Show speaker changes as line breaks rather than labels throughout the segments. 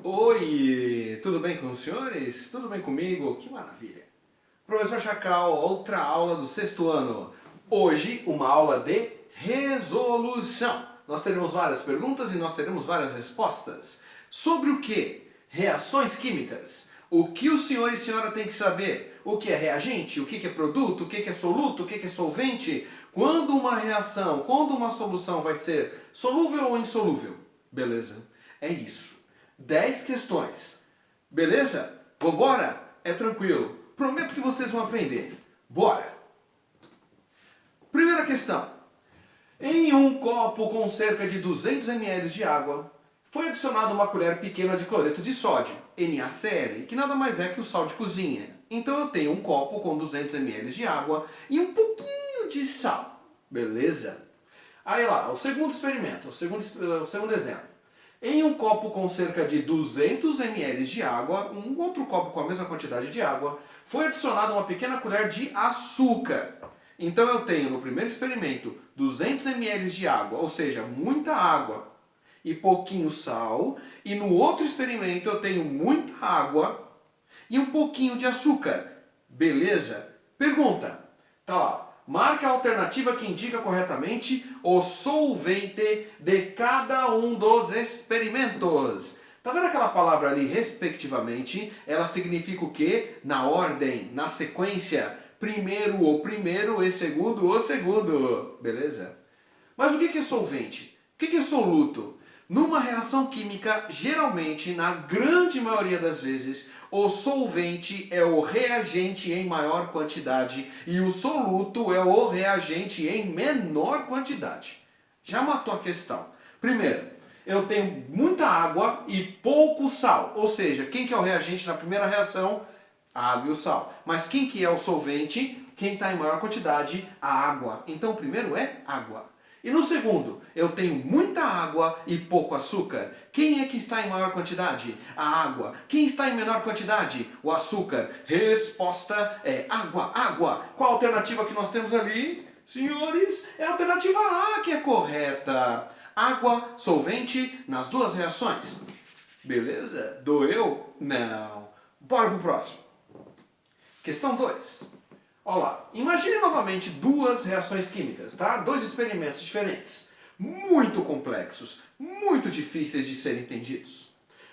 Oi, tudo bem com os senhores? Tudo bem comigo? Que maravilha! Professor Chacal, outra aula do sexto ano. Hoje, uma aula de resolução. Nós teremos várias perguntas e nós teremos várias respostas. Sobre o que? Reações químicas. O que o senhor e senhora tem que saber? O que é reagente? O que é produto? O que é soluto? O que é solvente? Quando uma reação, quando uma solução vai ser solúvel ou insolúvel? Beleza? É isso. 10 questões. Beleza? Vambora? É tranquilo. Prometo que vocês vão aprender. Bora! Primeira questão. Em um copo com cerca de 200 ml de água, foi adicionada uma colher pequena de cloreto de sódio, NaCl, que nada mais é que o sal de cozinha. Então eu tenho um copo com 200 ml de água e um pouquinho de sal. Beleza? Aí lá, o segundo experimento, o segundo exemplo. Em um copo com cerca de 200 ml de água, um outro copo com a mesma quantidade de água, foi adicionada uma pequena colher de açúcar. Então eu tenho no primeiro experimento 200 ml de água, ou seja, muita água e pouquinho sal. E no outro experimento eu tenho muita água e um pouquinho de açúcar. Beleza? Pergunta. Tá lá. Marque a alternativa que indica corretamente o solvente de cada um dos experimentos. Tá vendo aquela palavra ali, respectivamente? Ela significa o quê? Na ordem, na sequência. Primeiro o primeiro e segundo o segundo. Beleza? Mas o que é solvente? O que é soluto? Numa reação química, geralmente, na grande maioria das vezes, o solvente é o reagente em maior quantidade e o soluto é o reagente em menor quantidade. Já matou a questão. Primeiro, eu tenho muita água e pouco sal. Ou seja, quem que é o reagente na primeira reação? A água e o sal. Mas quem que é o solvente? Quem está em maior quantidade? A água. Então o primeiro é água. E no segundo, eu tenho muita água e pouco açúcar. Quem é que está em maior quantidade? A água. Quem está em menor quantidade? O açúcar. Resposta é água, água. Qual a alternativa que nós temos ali? Senhores, é a alternativa A que é correta. Água, solvente, nas duas reações. Beleza? Doeu? Não. Bora pro próximo. Questão 2. Olha lá, imagine novamente duas reações químicas, tá? Dois experimentos diferentes, muito complexos, muito difíceis de serem entendidos.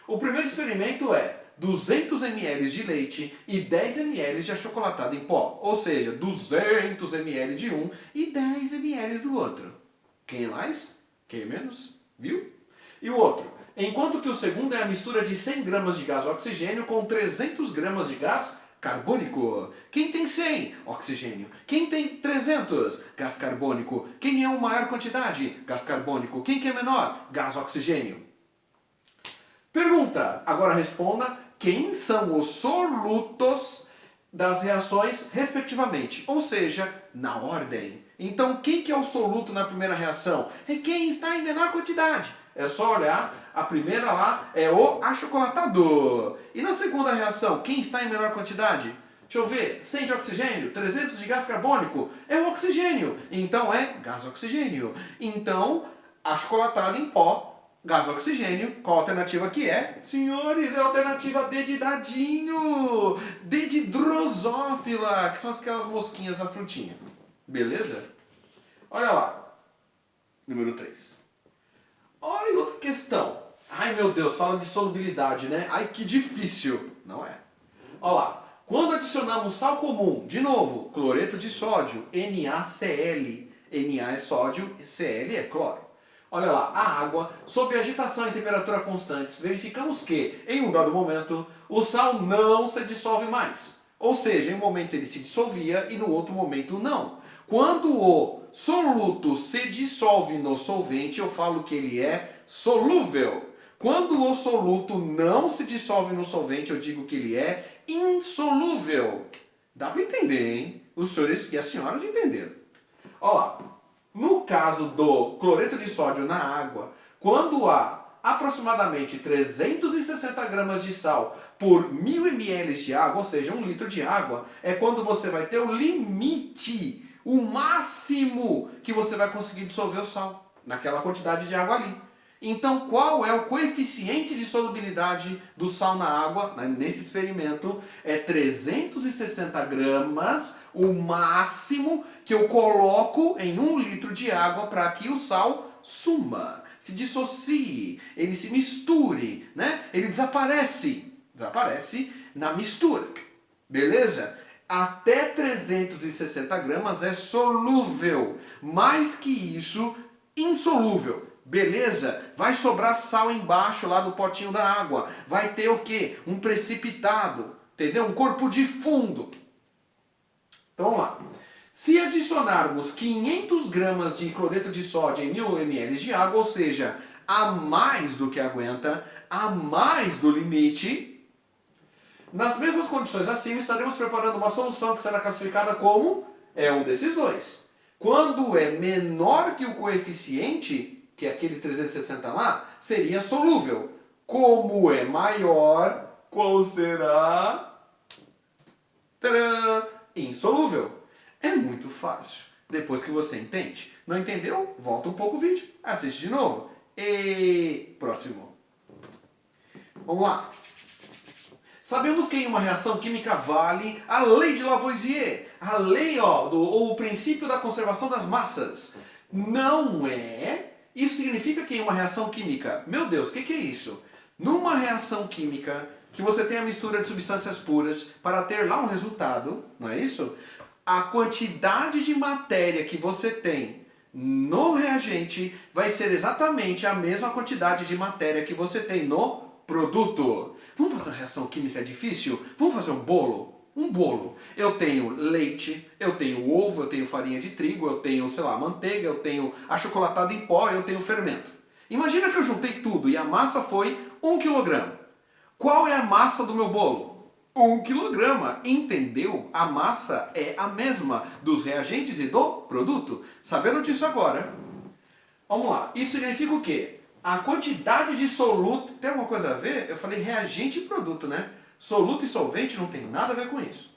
O primeiro experimento é 200 ml de leite e 10 ml de achocolatado em pó, ou seja, 200 ml de um e 10 ml do outro. Quem é mais? Quem é menos? Viu? E o outro? Enquanto que o segundo é a mistura de 100 gramas de gás oxigênio com 300 gramas de gás carbônico. Quem tem 100? Oxigênio. Quem tem 300? Gás carbônico. Quem é a maior quantidade? Gás carbônico. Quem que é menor? Gás oxigênio. Pergunta. Agora responda. Quem são os solutos das reações, respectivamente? Ou seja, na ordem. Então, quem que é o soluto na primeira reação? É quem está em menor quantidade. É só olhar, a primeira lá é o achocolatado. E na segunda reação, quem está em menor quantidade? Deixa eu ver, 100 de oxigênio, 300 de gás carbônico, é o oxigênio. Então é gás oxigênio. Então, achocolatado em pó, gás oxigênio, qual a alternativa que é? Senhores, é a alternativa D de dadinho. D de drosófila, que são aquelas mosquinhas da frutinha. Beleza? Olha lá. Número 3. Olha outra questão. Ai meu Deus, fala de solubilidade, né? Ai que difícil. Não é. Olha lá. Quando adicionamos sal comum, de novo, cloreto de sódio, NaCl. Na é sódio, Cl é cloro. Olha lá, a água, sob agitação e temperatura constantes, verificamos que, em um dado momento, o sal não se dissolve mais. Ou seja, em um momento ele se dissolvia e no outro momento não. Quando o soluto se dissolve no solvente, eu falo que ele é solúvel. Quando o soluto não se dissolve no solvente, eu digo que ele é insolúvel. Dá para entender, hein? Os senhores e as senhoras entenderam. Olha lá, no caso do cloreto de sódio na água, quando há aproximadamente 360 gramas de sal por 1000 ml de água, ou seja, 1 litro de água, é quando você vai ter o limite, o máximo que você vai conseguir dissolver o sal, naquela quantidade de água ali. Então, qual é o coeficiente de solubilidade do sal na água? Nesse experimento é 360 gramas, o máximo que eu coloco em 1 litro de água para que o sal suma, se dissocie, ele se misture, né? Ele desaparece na mistura, beleza? Até 360 gramas é solúvel, mais que isso, insolúvel. Beleza? Vai sobrar sal embaixo lá do potinho da água. Vai ter o quê? Um precipitado, entendeu? Um corpo de fundo. Então vamos lá. Se adicionarmos 500 gramas de cloreto de sódio em 1000 ml de água, ou seja, a mais do que aguenta, a mais do limite, nas mesmas condições acima, estaremos preparando uma solução que será classificada como um desses dois. Quando é menor que o coeficiente, que é aquele 360 lá, seria solúvel. Como é maior, qual será? Tcharam! Insolúvel. É muito fácil. Depois que você entende. Não entendeu? Volta um pouco o vídeo. Assiste de novo. E próximo. Vamos lá. Sabemos que em uma reação química vale a lei de Lavoisier. A lei, ou o princípio da conservação das massas. Não é... Isso significa que em uma reação química... Meu Deus, o que é isso? Numa reação química, que você tem a mistura de substâncias puras para ter lá um resultado, não é isso? A quantidade de matéria que você tem no reagente vai ser exatamente a mesma quantidade de matéria que você tem no produto. Vamos fazer uma reação química difícil? Vamos fazer um bolo? Um bolo. Eu tenho leite, eu tenho ovo, eu tenho farinha de trigo, eu tenho, sei lá, manteiga, eu tenho achocolatado em pó, eu tenho fermento. Imagina que eu juntei tudo e a massa foi 1 quilograma. Qual é a massa do meu bolo? 1 quilograma. Entendeu? A massa é a mesma dos reagentes e do produto. Sabendo disso agora, vamos lá. Isso significa o quê? A quantidade de soluto... Tem alguma coisa a ver? Eu falei reagente e produto, né? Soluto e solvente não tem nada a ver com isso.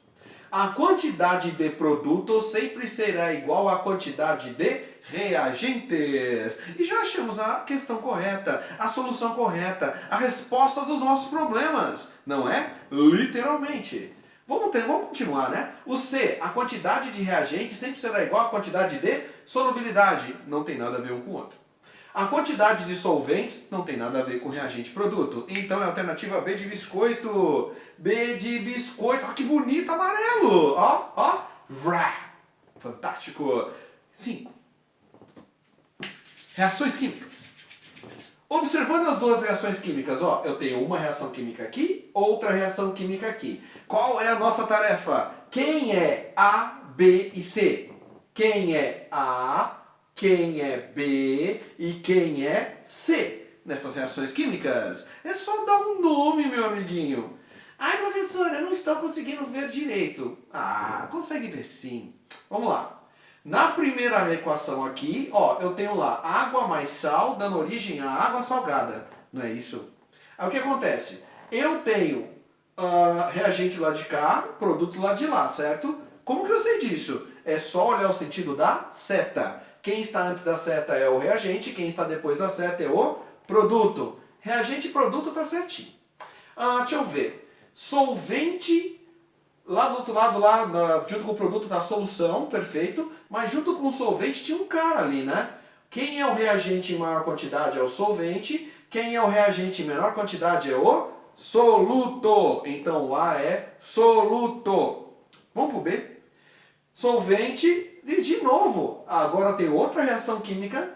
A quantidade de produto sempre será igual à quantidade de reagentes. E já achamos a questão correta, a solução correta, a resposta dos nossos problemas. Não é? Literalmente. Vamos continuar, né? O C, a quantidade de reagentes sempre será igual à quantidade de solubilidade. Não tem nada a ver um com o outro. A quantidade de solventes não tem nada a ver com reagente e produto. Então é a alternativa B de biscoito. B de biscoito. Ó, que bonito, amarelo. Ó. Vrá. Fantástico. 5. Reações químicas. Observando as duas reações químicas, eu tenho uma reação química aqui, outra reação química aqui. Qual é a nossa tarefa? Quem é A, B e C? Quem é A, quem é B e quem é C nessas reações químicas? É só dar um nome, meu amiguinho. Ai, professor, eu não estou conseguindo ver direito. Ah, consegue ver sim. Vamos lá. Na primeira equação aqui, eu tenho lá água mais sal dando origem à água salgada. Não é isso? Aí o que acontece? Eu tenho reagente lá de cá, produto lá de lá, certo? Como que eu sei disso? É só olhar o sentido da seta. Quem está antes da seta é o reagente, quem está depois da seta é o produto. Reagente e produto tá certinho. Deixa eu ver. Solvente, lá do outro lado, junto com o produto da solução, perfeito. Mas junto com o solvente tinha um cara ali, né? Quem é o reagente em maior quantidade é o solvente. Quem é o reagente em menor quantidade é o soluto. Então o A é soluto. Vamos pro B. Solvente. E de novo, agora tem outra reação química.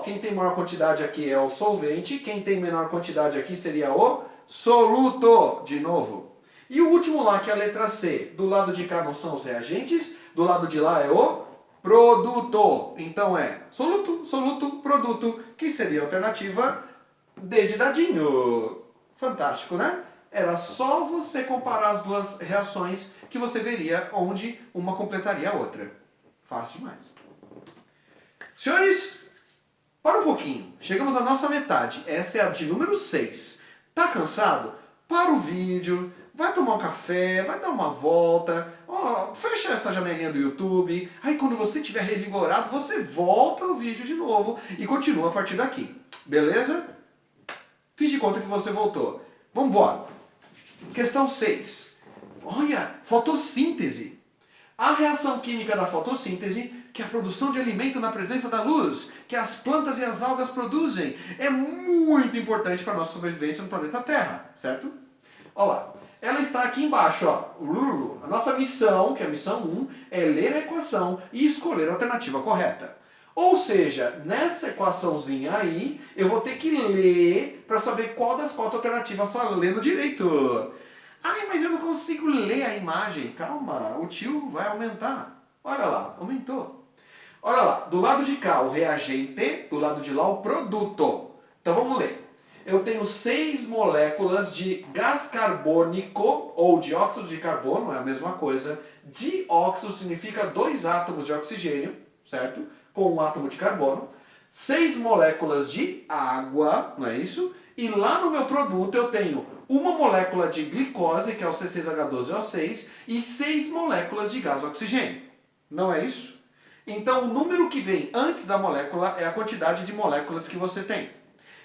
Quem tem maior quantidade aqui é o solvente, quem tem menor quantidade aqui seria o soluto, de novo. E o último lá, que é a letra C, do lado de cá não são os reagentes, do lado de lá é o produto. Então é soluto, soluto, produto, que seria a alternativa D de dadinho. Fantástico, né? Era só você comparar as duas reações que você veria onde uma completaria a outra. Fácil demais. Senhores, para um pouquinho. Chegamos à nossa metade. Essa é a de número 6. Tá cansado? Para o vídeo, vai tomar um café, vai dar uma volta. Fecha essa janelinha do YouTube. Aí quando você estiver revigorado, você volta no vídeo de novo e continua a partir daqui. Beleza? Fiz de conta que você voltou. Vamos embora. Questão 6. Olha, fotossíntese. A reação química da fotossíntese, que é a produção de alimento na presença da luz, que as plantas e as algas produzem, é muito importante para a nossa sobrevivência no planeta Terra, certo? Olha lá. Ela está aqui embaixo, ó. A nossa missão, que é a missão 1, é ler a equação e escolher a alternativa correta. Ou seja, nessa equaçãozinha aí, eu vou ter que ler para saber qual das 4 alternativas está lendo direito. Ai, mas eu não consigo ler a imagem. Calma, o tio vai aumentar. Olha lá, aumentou. Olha lá, do lado de cá o reagente, do lado de lá o produto. Então vamos ler. Eu tenho 6 moléculas de gás carbônico ou dióxido de carbono, é a mesma coisa. Dióxido significa 2 átomos de oxigênio, certo? Com um átomo de carbono. 6 moléculas de água, não é isso? E lá no meu produto eu tenho uma molécula de glicose, que é o C6H12O6, e 6 moléculas de gás oxigênio. Não é isso? Então o número que vem antes da molécula é a quantidade de moléculas que você tem.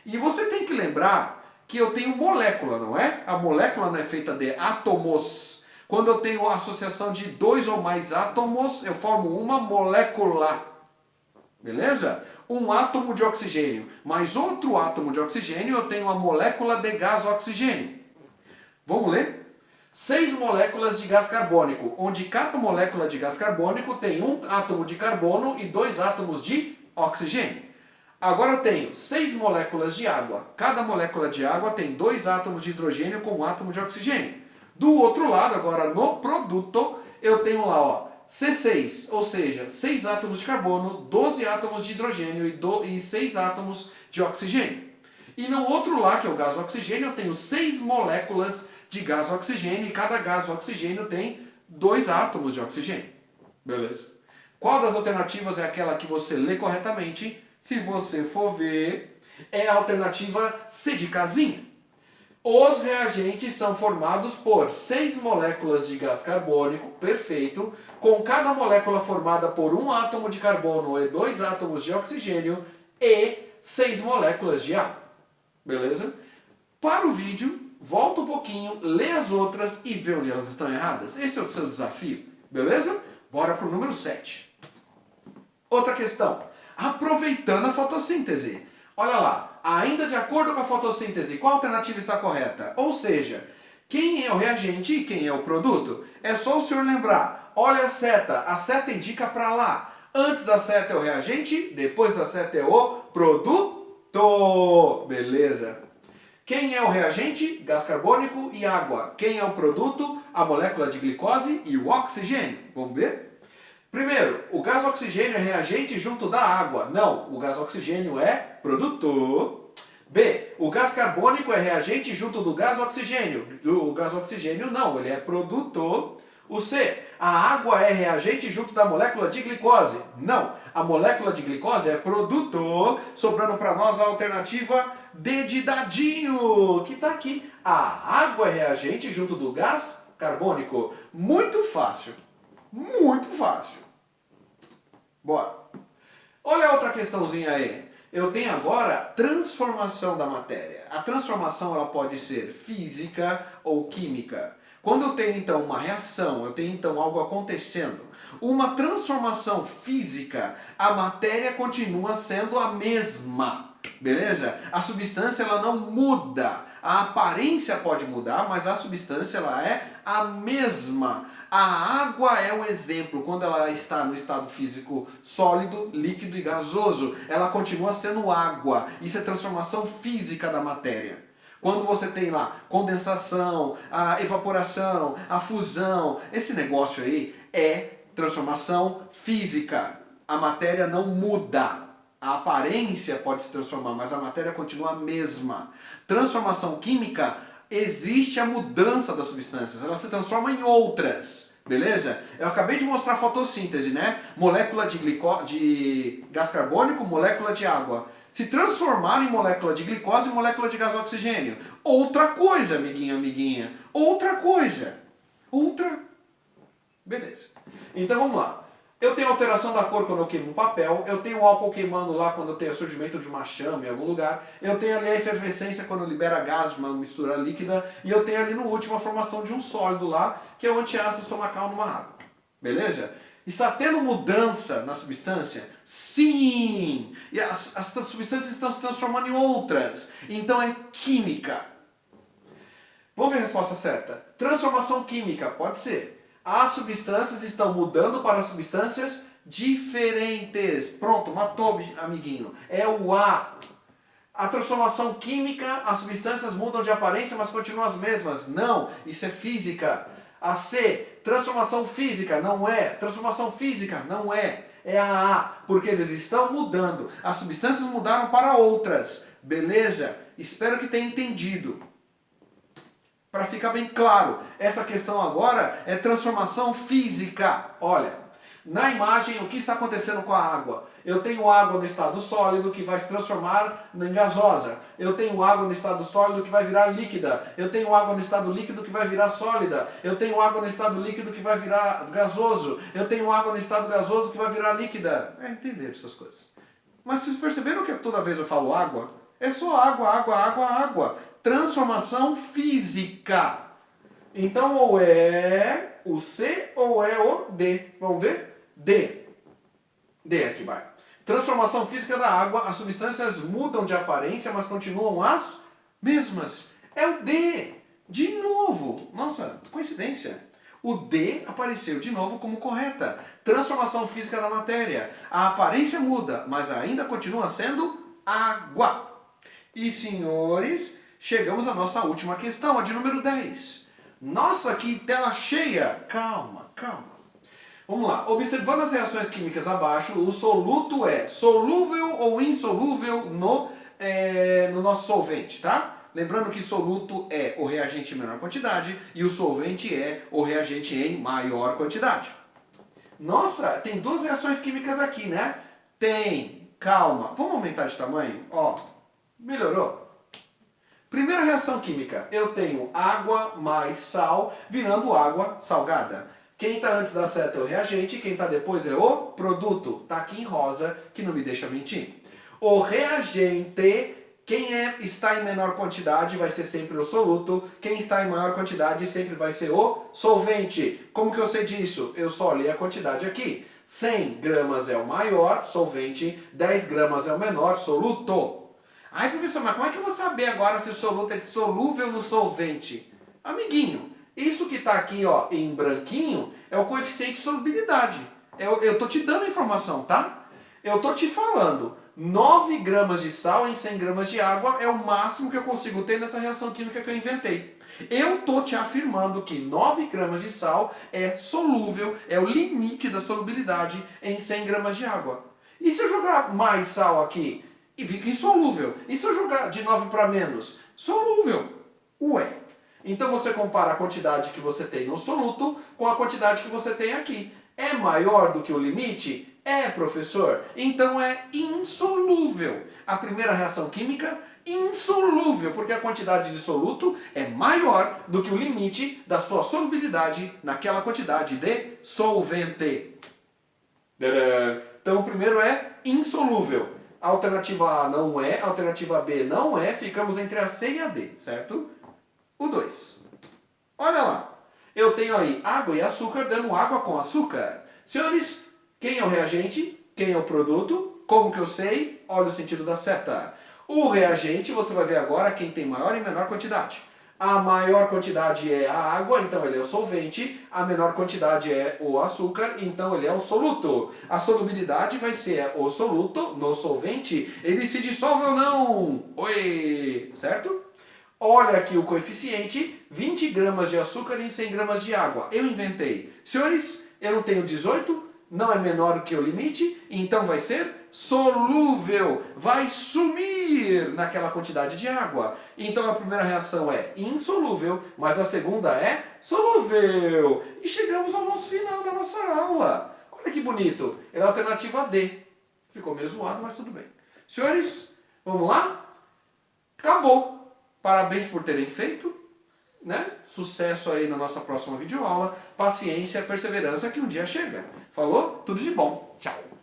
E você tem que lembrar que eu tenho molécula, não é? A molécula não é feita de átomos. Quando eu tenho a associação de 2 ou mais átomos, eu formo uma molécula. Beleza? Um átomo de oxigênio mais outro átomo de oxigênio, eu tenho uma molécula de gás oxigênio. Vamos ler? 6 moléculas de gás carbônico, onde cada molécula de gás carbônico tem um átomo de carbono e 2 átomos de oxigênio. Agora eu tenho 6 moléculas de água. Cada molécula de água tem 2 átomos de hidrogênio com um átomo de oxigênio. Do outro lado, agora no produto, eu tenho lá, ó, C6, ou seja, 6 átomos de carbono, 12 átomos de hidrogênio e 6 átomos de oxigênio. E no outro lá, que é o gás oxigênio, eu tenho 6 moléculas de gás oxigênio e cada gás oxigênio tem 2 átomos de oxigênio. Beleza? Qual das alternativas é aquela que você lê corretamente? Se você for ver, é a alternativa C de casinha. Os reagentes são formados por 6 moléculas de gás carbônico, perfeito, com cada molécula formada por um átomo de carbono e 2 átomos de oxigênio e 6 moléculas de água. Beleza? Para o vídeo, volta um pouquinho, lê as outras e vê onde elas estão erradas. Esse é o seu desafio. Beleza? Bora para o número 7. Outra questão. Aproveitando a fotossíntese. Olha lá, ainda de acordo com a fotossíntese, qual alternativa está correta? Ou seja, quem é o reagente e quem é o produto? É só o senhor lembrar. Olha a seta indica para lá. Antes da seta é o reagente, depois da seta é o produto. Beleza? Quem é o reagente? Gás carbônico e água. Quem é o produto? A molécula de glicose e o oxigênio. Vamos ver? Primeiro, o gás oxigênio é reagente junto da água. Não, o gás oxigênio é produto. B, o gás carbônico é reagente junto do gás oxigênio. O gás oxigênio não, ele é produto. O C, a água é reagente junto da molécula de glicose. Não, a molécula de glicose é produto. Sobrando para nós a alternativa D de dadinho, que está aqui. A água é reagente junto do gás carbônico. Muito fácil. Muito fácil. Bora. Olha a outra questãozinha aí. Eu tenho agora transformação da matéria. A transformação ela pode ser física ou química. Quando eu tenho então uma reação, eu tenho então algo acontecendo, uma transformação física, a matéria continua sendo a mesma. Beleza? A substância ela não muda. A aparência pode mudar, mas a substância ela é a mesma. A água é o exemplo, quando ela está no estado físico sólido, líquido e gasoso, ela continua sendo água. Isso é transformação física da matéria. Quando você tem lá condensação, a evaporação, a fusão, esse negócio aí é transformação física. A matéria não muda. A aparência pode se transformar, mas a matéria continua a mesma. Transformação química, existe a mudança das substâncias, elas se transformam em outras, beleza? Eu acabei de mostrar a fotossíntese, né? Molécula de gás carbônico, molécula de água. Se transformaram em molécula de glicose e molécula de gás oxigênio. Outra coisa, amiguinho, amiguinha. Outra coisa. Outra. Beleza. Então vamos lá. Eu tenho alteração da cor quando eu queimo um papel, eu tenho o álcool queimando lá quando eu tenho surgimento de uma chama em algum lugar, eu tenho ali a efervescência quando libera gás de uma mistura líquida, e eu tenho ali no último a formação de um sólido lá, que é o antiácido estomacal numa água. Beleza? Está tendo mudança na substância? Sim! E as substâncias estão se transformando em outras. Então é química. Vamos ver a resposta certa. Transformação química, pode ser. As substâncias estão mudando para substâncias diferentes. Pronto, matou, amiguinho. É o A. A transformação química, as substâncias mudam de aparência, mas continuam as mesmas. Não, isso é física. A C, transformação física, não é. Transformação física, não é. É a A, porque eles estão mudando. As substâncias mudaram para outras. Beleza? Espero que tenha entendido. Para ficar bem claro, essa questão agora é transformação física. Olha, na imagem, o que está acontecendo com a água? Eu tenho água no estado sólido que vai se transformar em gasosa. Eu tenho água no estado sólido que vai virar líquida. Eu tenho água no estado líquido que vai virar sólida. Eu tenho água no estado líquido que vai virar gasoso. Eu tenho água no estado gasoso que vai virar líquida. É entender essas coisas. Mas vocês perceberam que toda vez eu falo água? É só água, água, água, água. Transformação física. Então ou é o C ou é o D. Vamos ver? D. D aqui vai. Transformação física da água. As substâncias mudam de aparência, mas continuam as mesmas. É o D. De novo. Nossa, coincidência. O D apareceu de novo como correta. Transformação física da matéria. A aparência muda, mas ainda continua sendo água. E senhores, chegamos à nossa última questão, a de número 10. Nossa, que tela cheia! Calma, calma. Vamos lá. Observando as reações químicas abaixo, o soluto é solúvel ou insolúvel no nosso solvente, tá? Lembrando que soluto é o reagente em menor quantidade e o solvente é o reagente em maior quantidade. Nossa, tem duas reações químicas aqui, né? Tem. Calma. Vamos aumentar de tamanho? Ó, melhorou? Primeira reação química. Eu tenho água mais sal virando água salgada. Quem está antes da seta é o reagente, quem está depois é o produto. Está aqui em rosa, que não me deixa mentir. O reagente, quem está em menor quantidade vai ser sempre o soluto. Quem está em maior quantidade sempre vai ser o solvente. Como que eu sei disso? Eu só olhei a quantidade aqui. 100 gramas é o maior solvente, 10 gramas é o menor soluto. Ai, professor, mas como é que eu vou saber agora se o soluto é solúvel no solvente? Amiguinho, isso que está aqui ó, em branquinho é o coeficiente de solubilidade. Eu estou te dando a informação, tá? Eu estou te falando, 9 gramas de sal em 100 gramas de água é o máximo que eu consigo ter nessa reação química que eu inventei. Eu estou te afirmando que 9 gramas de sal é solúvel, é o limite da solubilidade em 100 gramas de água. E se eu jogar mais sal aqui? E fica insolúvel. E se eu jogar de 9 para menos? Solúvel. Ué. Então você compara a quantidade que você tem no soluto com a quantidade que você tem aqui. É maior do que o limite? É, professor. Então é insolúvel. A primeira reação química, insolúvel, porque a quantidade de soluto é maior do que o limite da sua solubilidade naquela quantidade de solvente. Então o primeiro é insolúvel. A alternativa A não é, a alternativa B não é, ficamos entre a C e a D, certo? O 2. Olha lá, eu tenho aí água e açúcar dando água com açúcar. Senhores, quem é o reagente? Quem é o produto? Como que eu sei? Olha o sentido da seta. O reagente, você vai ver agora quem tem maior e menor quantidade. A maior quantidade é a água, então ele é o solvente. A menor quantidade é o açúcar, então ele é o soluto. A solubilidade vai ser o soluto no solvente. Ele se dissolve ou não? Oi, certo? Olha aqui o coeficiente, 20 gramas de açúcar em 100 gramas de água. Eu inventei. Senhores, eu não tenho 18, não é menor que o limite, então vai ser solúvel. Vai sumir naquela quantidade de água. Então a primeira reação é insolúvel, mas a segunda é solúvel. E chegamos ao nosso final da nossa aula. Olha que bonito. É a alternativa D. Ficou meio zoado, mas tudo bem. Senhores, vamos lá? Acabou. Parabéns por terem feito. né? Sucesso aí na nossa próxima videoaula. Paciência, perseverança que um dia chega. Falou? Tudo de bom. Tchau.